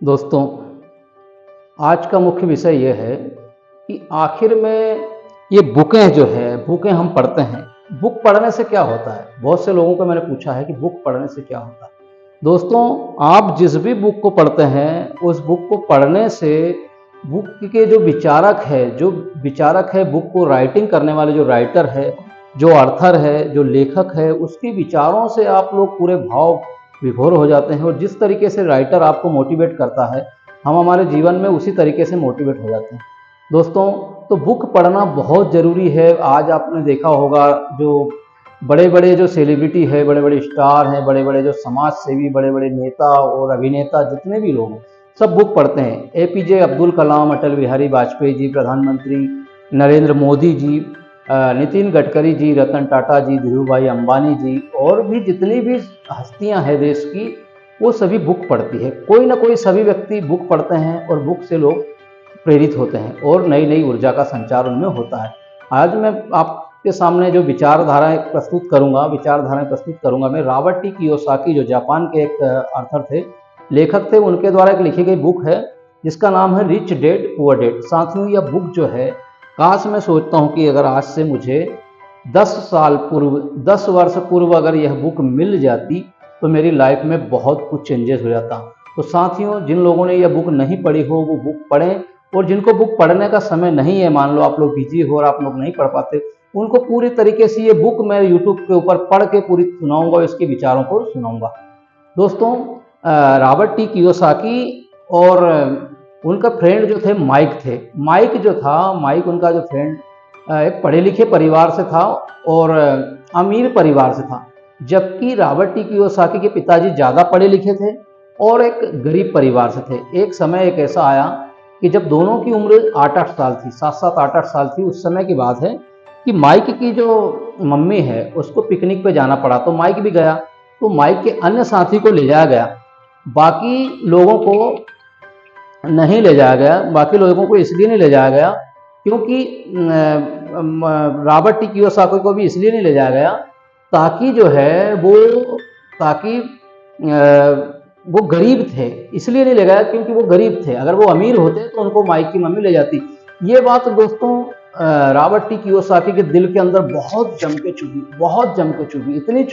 दोस्तों, आज का मुख्य विषय ये है कि आखिर में ये बुकें हम पढ़ते हैं। बुक पढ़ने से क्या होता है? बहुत से लोगों को मैंने पूछा है कि बुक पढ़ने से क्या होता है? दोस्तों, आप जिस भी बुक को पढ़ते हैं, उस बुक को पढ़ने से बुक के जो विचारक है, बुक को राइटिंग करने वाले जो राइटर है, जो ऑथर है, जो लेखक है, उसके विचारों से आप लोग पूरे भाव विभोर हो जाते हैं और जिस तरीके से राइटर आपको मोटिवेट करता है, हम हमारे जीवन में उसी तरीके से मोटिवेट हो जाते हैं। दोस्तों, तो बुक पढ़ना बहुत ज़रूरी है। आज आपने देखा होगा, जो बड़े-बड़े जो सेलिब्रिटी है, बड़े-बड़े स्टार हैं, बड़े-बड़े जो समाज सेवी, बड़े-बड़े नेता और अभिनेता जितने भी लोग हैं, सब बुक पढ़ते हैं। एपीजे अब्दुल कलाम, अटल बिहारी वाजपेयी जी, प्रधानमंत्री नरेंद्र मोदी जी, नितिन गडकरी जी, रतन टाटा जी, धीरूभाई अंबानी जी और भी जितनी भी हस्तियां हैं देश की, वो सभी बुक पढ़ती है। कोई ना कोई सभी व्यक्ति बुक पढ़ते हैं और बुक से लोग प्रेरित होते हैं और नई नई ऊर्जा का संचार उनमें होता है। आज मैं आपके सामने जो विचारधाराएं प्रस्तुत करूंगा मैं रॉबर्ट टी कियोसाकी, जो जापान के एक ऑथर थे, लेखक थे, उनके द्वारा एक लिखी गई बुक है जिसका नाम है रिच डैड पुअर डैड। साथियों, यह बुक जो है, काश मैं सोचता हूँ कि अगर आज से मुझे 10 वर्ष पूर्व अगर यह बुक मिल जाती तो मेरी लाइफ में बहुत कुछ चेंजेस हो जाता। तो साथियों, जिन लोगों ने यह बुक नहीं पढ़ी हो वो बुक पढ़ें, और जिनको बुक पढ़ने का समय नहीं है, मान लो आप लोग बिजी हो और आप लोग नहीं पढ़ पाते, उनको पूरी तरीके से ये बुक मैं यूट्यूब के ऊपर पढ़ के पूरी सुनाऊंगा और इसके विचारों को सुनाऊंगा। दोस्तों, रॉबर्ट टी कियोसाकी और उनका फ्रेंड जो थे माइक उनका जो फ्रेंड एक पढ़े लिखे परिवार से था और अमीर परिवार से था, जबकि रॉबर्ट टी कियोसाकी के पिताजी ज़्यादा पढ़े लिखे थे और एक गरीब परिवार से थे। एक समय एक ऐसा आया कि जब दोनों की उम्र 8-8 साल थी, 7-7 8-8 साल थी। उस समय की बात है कि माइक की जो मम्मी है उसको पिकनिक पे जाना पड़ा, तो माइक भी गया। तो माइक के अन्य साथी को ले जाया गया, बाकी लोगों को नहीं ले जाया गया। बाकी लोगों को इसलिए नहीं ले जाया गया क्योंकि रॉबर्ट टी कियोसाकी को भी इसलिए नहीं ले जाया गया ताकि जो है वो ताकि वो गरीब थे, इसलिए नहीं ले गया क्योंकि वो गरीब थे। अगर वो अमीर होते तो उनको माइक की मम्मी ले जाती। ये बात दोस्तों रॉबर्ट टी कियोसाकी के दिल के अंदर बहुत जम के चुभी, इतनी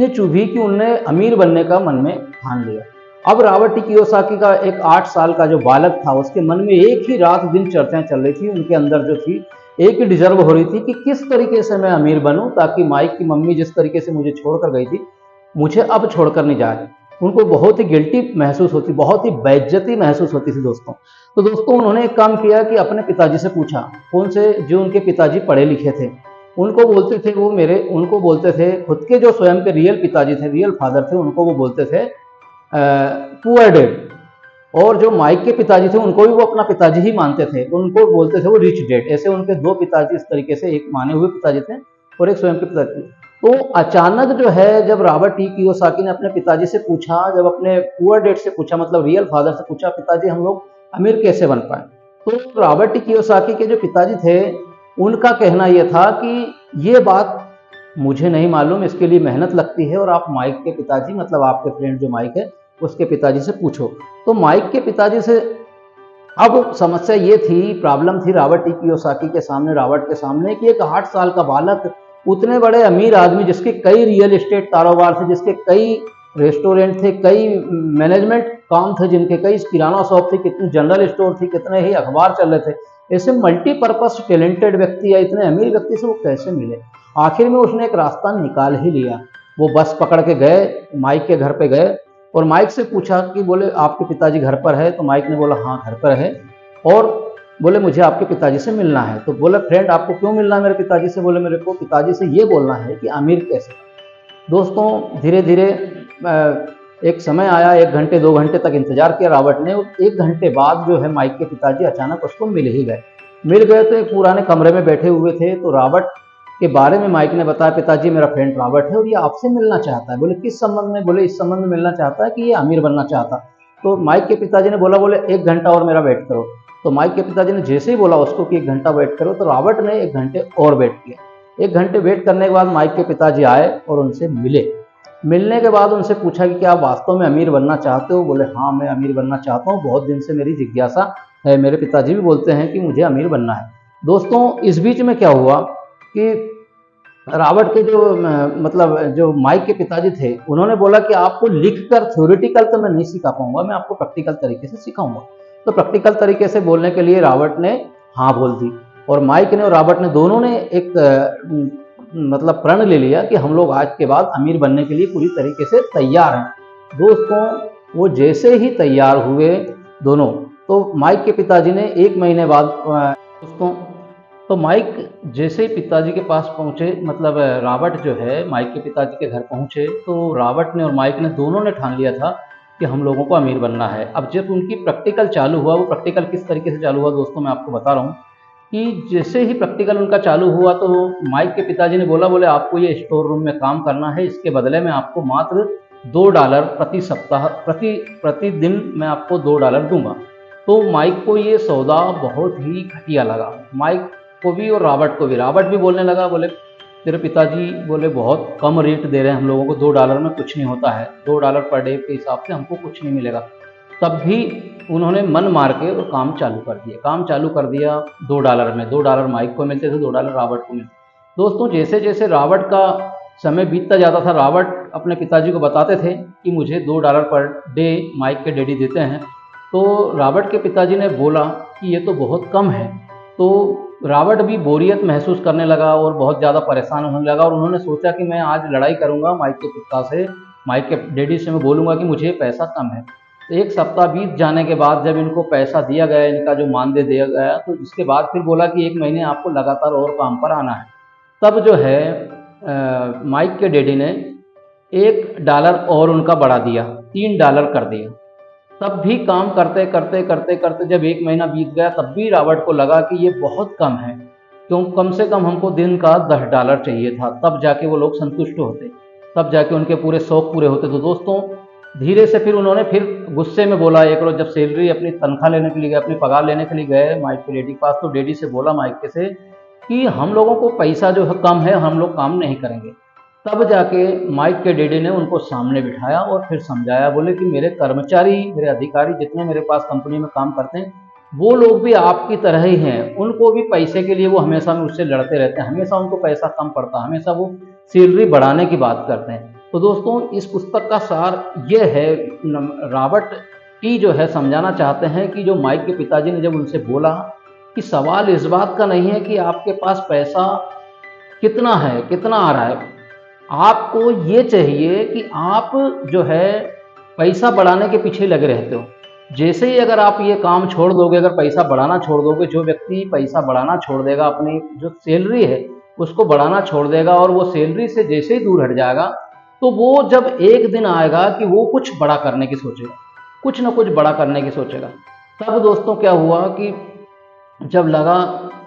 चुभी कि उनने अमीर बनने का मन में ठान लिया। अब रॉबर्ट टी कियोसाकी का एक 8 साल का जो बालक था, उसके मन में एक ही रात दिन चर्चाएं चल रही थी। उनके अंदर जो थी एक ही डिजर्व हो रही थी कि किस तरीके से मैं अमीर बनूं ताकि माइक की मम्मी जिस तरीके से मुझे छोड़कर गई थी, मुझे अब छोड़कर नहीं जाए। उनको बहुत ही गिल्टी महसूस होती, बहुत ही बेइज्जती महसूस होती थी दोस्तों। तो दोस्तों, उन्होंने एक काम किया कि अपने पिताजी से पूछा, कौन से जो उनके पिताजी पढ़े लिखे थे, उनको बोलते थे खुद के जो स्वयं के रियल पिताजी थे, रियल फादर थे, उनको वो बोलते थे पुअर डैड। और जो माइक के पिताजी थे उनको भी वो अपना पिताजी ही मानते थे, उनको बोलते थे वो रिच डैड। ऐसे उनके दो पिताजी इस तरीके से, एक माने हुए पिताजी थे और एक स्वयं के पिताजी। तो अचानक जो है, जब रॉबर्ट टी कियोसाकी ने अपने पिताजी से पूछा, जब अपने पुअर डैड से पूछा, मतलब रियल फादर से पूछा, पिताजी हम लोग अमीर कैसे बन पाए, तो रॉबर्ट टी कियोसाकी के जो पिताजी थे उनका कहना यह था कि ये बात मुझे नहीं मालूम, इसके लिए मेहनत लगती है और आप माइक के पिताजी, मतलब आपके फ्रेंड जो माइक है उसके पिताजी से पूछो। तो माइक के पिताजी से, अब समस्या ये थी, प्रॉब्लम थी रॉबर्ट टी कियोसाकी के सामने, रॉबर्ट के सामने, कि एक 8 साल का बालक उतने बड़े अमीर आदमी जिसके कई रियल एस्टेट कारोबार थे, जिसके कई रेस्टोरेंट थे, कई मैनेजमेंट काम थे, जिनके कई किराना शॉप थी, कितनी जनरल स्टोर थी, कितने ही अखबार चल रहे थे, ऐसे मल्टीपर्पज टैलेंटेड व्यक्ति या इतने अमीर व्यक्ति से वो कैसे मिले। आखिर में उसने एक रास्ता निकाल ही लिया। वो बस पकड़ के गए, माइक के घर पे गए और माइक से पूछा कि बोले आपके पिताजी घर पर है? तो माइक ने बोला हाँ घर पर है, और बोले मुझे आपके पिताजी से मिलना है। तो बोले फ्रेंड आपको क्यों मिलना है मेरे पिताजी से? बोले मेरे को पिताजी से ये बोलना है कि अमीर कैसे। दोस्तों, धीरे धीरे एक समय आया, 1 घंटे 2 घंटे तक इंतजार किया रॉबर्ट ने। 1 घंटे बाद जो है माइक के पिताजी अचानक उसको मिल गए। तो एक पुराने कमरे में बैठे हुए थे। तो रॉबर्ट के बारे में माइक ने बताया, पिताजी मेरा फ्रेंड रॉबर्ट है और ये आपसे मिलना चाहता है। बोले किस संबंध में? बोले इस संबंध में मिलना चाहता है कि ये अमीर बनना चाहता। तो माइक के पिताजी ने बोला, बोले 1 घंटा और मेरा वेट करो। तो माइक के पिताजी ने जैसे ही बोला उसको कि 1 घंटा वेट करो, तो रॉबर्ट ने 1 घंटे और वेट किया। 1 घंटे वेट करने के बाद माइक के पिताजी आए और उनसे मिले। मिलने के बाद उनसे पूछा कि क्या आप वास्तव में अमीर बनना चाहते हो? बोले हाँ, मैं अमीर बनना चाहता हूँ, बहुत दिन से मेरी जिज्ञासा है, मेरे पिताजी भी बोलते हैं कि मुझे अमीर बनना है। दोस्तों इस बीच में क्या हुआ कि रॉबर्ट के जो मतलब जो माइक के पिताजी थे, उन्होंने बोला कि आपको लिखकर थ्योरेटिकल तो मैं नहीं सिखा पाऊंगा, मैं आपको प्रैक्टिकल तरीके से सिखाऊंगा। तो प्रैक्टिकल तरीके से बोलने के लिए रॉबर्ट ने हाँ बोल दी, और माइक ने और रॉबर्ट ने दोनों ने एक मतलब प्रण ले लिया कि हम लोग आज के बाद अमीर बनने के लिए पूरी तरीके से तैयार हैं। दोस्तों वो जैसे ही तैयार हुए दोनों, तो माइक के पिताजी ने 1 महीने बाद दोस्तों तो माइक जैसे ही पिताजी के पास पहुंचे, मतलब रॉबर्ट जो है माइक के पिताजी के घर पहुंचे, तो रॉबर्ट ने और माइक ने दोनों ने ठान लिया था कि हम लोगों को अमीर बनना है। अब जब उनकी प्रैक्टिकल चालू हुआ, वो प्रैक्टिकल किस तरीके से चालू हुआ दोस्तों मैं आपको बता रहा हूँ कि जैसे ही प्रैक्टिकल उनका चालू हुआ, तो माइक के पिताजी ने बोले आपको ये स्टोर रूम में काम करना है, इसके बदले में आपको मात्र $2 प्रति सप्ताह प्रतिदिन मैं आपको $2 दूंगा। तो माइक को ये सौदा बहुत ही घटिया लगा, माइक को भी और रॉबर्ट को भी। रॉबर्ट भी बोलने लगा, बोले तेरे पिताजी बोले बहुत कम रेट दे रहे हैं हम लोगों को, $2 में कुछ नहीं होता है, $2 पर डे के हिसाब से हमको कुछ नहीं मिलेगा। तब भी उन्होंने मन मार के और काम चालू कर दिया, $2 में। $2 माइक को मिलते थे, $2 रॉबर्ट को मिलते। दोस्तों जैसे जैसे रॉबर्ट का समय बीतता जाता था, रॉबर्ट अपने पिताजी को बताते थे कि मुझे $2 पर डे माइक के डैडी देते हैं। तो रॉबर्ट के पिताजी ने बोला कि ये तो बहुत कम है। तो रॉबर्ट भी बोरियत महसूस करने लगा और बहुत ज़्यादा परेशान होने लगा, और उन्होंने सोचा कि मैं आज लड़ाई करूंगा माइक के पिता से, माइक के डैडी से मैं बोलूँगा कि मुझे पैसा कम है। तो 1 सप्ताह बीत जाने के बाद जब इनको पैसा दिया गया, इनका जो मानदेय दिया गया, तो इसके बाद फिर बोला कि 1 महीने आपको लगातार और काम पर आना है। तब जो है माइक के डैडी ने $1 और उनका बढ़ा दिया, $3 कर दिया। तब भी काम करते करते करते करते जब 1 महीना बीत गया, तब भी रॉबर्ट को लगा कि ये बहुत कम है, क्यों कम से कम हमको दिन का $10 चाहिए था, तब जाके वो लोग संतुष्ट होते, तब जाके उनके पूरे शौक पूरे होते। तो दोस्तों धीरे से फिर उन्होंने फिर गुस्से में बोला, एक रोज जब सैलरी अपनी तनख्वाह लेने के लिए गए, अपनी पगार लेने के लिए गए माइक के डैडी के पास, तो डैडी से बोला माइक के से कि हम लोगों को पैसा जो है कम है, हम लोग काम नहीं करेंगे। तब जाके माइक के डैडी ने उनको सामने बिठाया और फिर समझाया, बोले कि मेरे कर्मचारी, मेरे अधिकारी जितने मेरे पास कंपनी में काम करते हैं, वो लोग भी आपकी तरह ही हैं, उनको भी पैसे के लिए वो हमेशा मुझसे लड़ते रहते हैं, हमेशा उनको पैसा कम पड़ता है, हमेशा वो सैलरी बढ़ाने की बात करते हैं। तो दोस्तों इस पुस्तक का सार ये है, रॉबर्ट टी जो है समझाना चाहते हैं कि जो माइक के पिताजी ने जब उनसे बोला कि सवाल इस बात का नहीं है कि आपके पास पैसा कितना है, कितना आ रहा है, आपको ये चाहिए कि आप जो है पैसा बढ़ाने के पीछे लगे रहते हो। जैसे ही अगर आप ये काम छोड़ दोगे, अगर पैसा बढ़ाना छोड़ दोगे, जो व्यक्ति पैसा बढ़ाना छोड़ देगा, अपनी जो सैलरी है उसको बढ़ाना छोड़ देगा और वो सैलरी से जैसे ही दूर हट जाएगा, तो वो जब एक दिन आएगा कि वो कुछ बड़ा करने की सोचेगा, कुछ ना कुछ बड़ा करने की सोचेगा। तब दोस्तों क्या हुआ कि जब लगा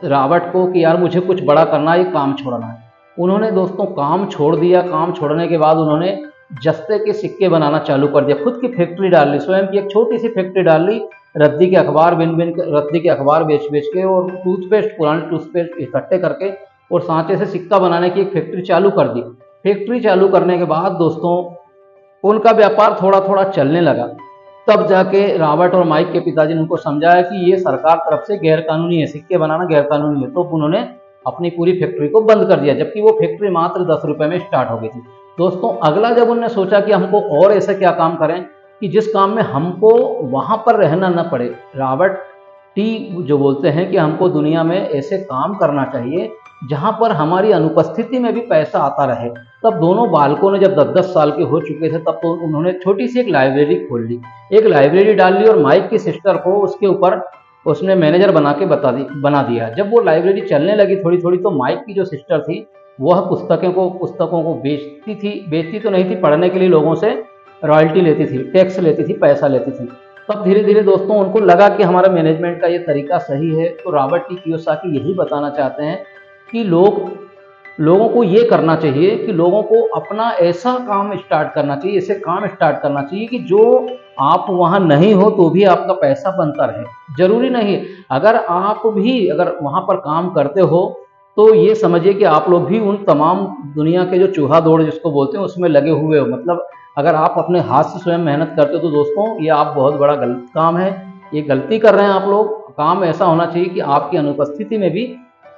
रॉबर्ट को कि यार मुझे कुछ बड़ा करना है, ये काम छोड़ना है, उन्होंने दोस्तों काम छोड़ दिया। काम छोड़ने के बाद उन्होंने जस्ते के सिक्के बनाना चालू कर दिया, खुद की फैक्ट्री डाल ली, स्वयं की एक छोटी सी फैक्ट्री डाल ली, रद्दी के अखबार बिन बिन रद्दी के अखबार बेच बेच के और टूथपेस्ट, पुराने टूथपेस्ट इकट्ठे करके और सांचे से सिक्का बनाने की एक फैक्ट्री चालू कर दी। फैक्ट्री चालू करने के बाद दोस्तों उनका व्यापार थोड़ा थोड़ा चलने लगा। तब जाके रॉबर्ट और माइक के पिताजी ने उनको समझाया कि ये सरकार तरफ से गैर कानूनी है, सिक्के बनाना गैर कानूनी है। तो उन्होंने अपनी पूरी फैक्ट्री को बंद कर दिया, जबकि वो फैक्ट्री मात्र ₹10 में स्टार्ट हो गई थी। दोस्तों अगला जब उन्होंने सोचा कि हमको और ऐसा क्या काम करें कि जिस काम में हमको वहां पर रहना न पड़े, रॉबर्ट टी जो बोलते हैं कि हमको दुनिया में ऐसे काम करना चाहिए जहां पर हमारी अनुपस्थिति में भी पैसा आता रहे। तब दोनों बालकों ने जब 10-10 साल के हो चुके थे, तब तो उन्होंने छोटी सी एक लाइब्रेरी खोल ली, एक लाइब्रेरी डाल ली, और माइक की सिस्टर को उसके ऊपर उसने मैनेजर बना दिया। जब वो लाइब्रेरी चलने लगी थोड़ी थोड़ी, तो माइक की जो सिस्टर थी वह पुस्तकों को बेचती तो नहीं थी, पढ़ने के लिए लोगों से रॉयल्टी लेती थी, टैक्स लेती थी, पैसा लेती थी। तब धीरे धीरे दोस्तों उनको लगा कि हमारा मैनेजमेंट का ये तरीका सही है। तो रॉबर्ट टी कियोसाकी यही बताना चाहते हैं कि लोगों को ये करना चाहिए कि लोगों को अपना ऐसा काम स्टार्ट करना चाहिए, ऐसे काम स्टार्ट करना चाहिए कि जो आप वहाँ नहीं हो तो भी आपका पैसा बनता रहे। जरूरी नहीं अगर आप भी अगर वहाँ पर काम करते हो तो ये समझिए कि आप लोग भी उन तमाम दुनिया के जो चूहा दौड़ जिसको बोलते हैं उसमें लगे हुए हो। मतलब अगर आप अपने हाथ से स्वयं मेहनत करते हो तो दोस्तों ये आप बहुत बड़ा गलत काम है, ये गलती कर रहे हैं आप लोग। काम ऐसा होना चाहिए कि आपकी अनुपस्थिति में भी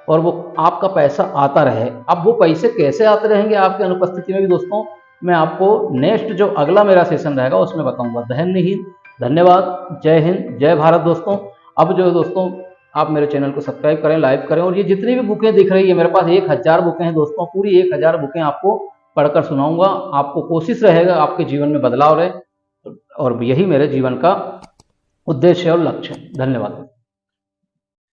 और वो आपका पैसा आता रहे। अब वो पैसे कैसे आते रहेंगे आपकी अनुपस्थिति में भी दोस्तों, मैं आपको नेक्स्ट जो अगला मेरा सेशन रहेगा उसमें बताऊंगा। धन्यवाद, जय हिंद, जय भारत दोस्तों। अब जो है दोस्तों आप मेरे चैनल को सब्सक्राइब करें, लाइक करें, और ये जितनी भी बुकें दिख रही है मेरे पास 1000 बुकें हैं दोस्तों, पूरी 1000 बुकें आपको पढ़कर सुनाऊंगा। आपको कोशिश रहेगा आपके जीवन में बदलाव रहे, और यही मेरे जीवन का उद्देश्य और लक्ष्य है। धन्यवाद।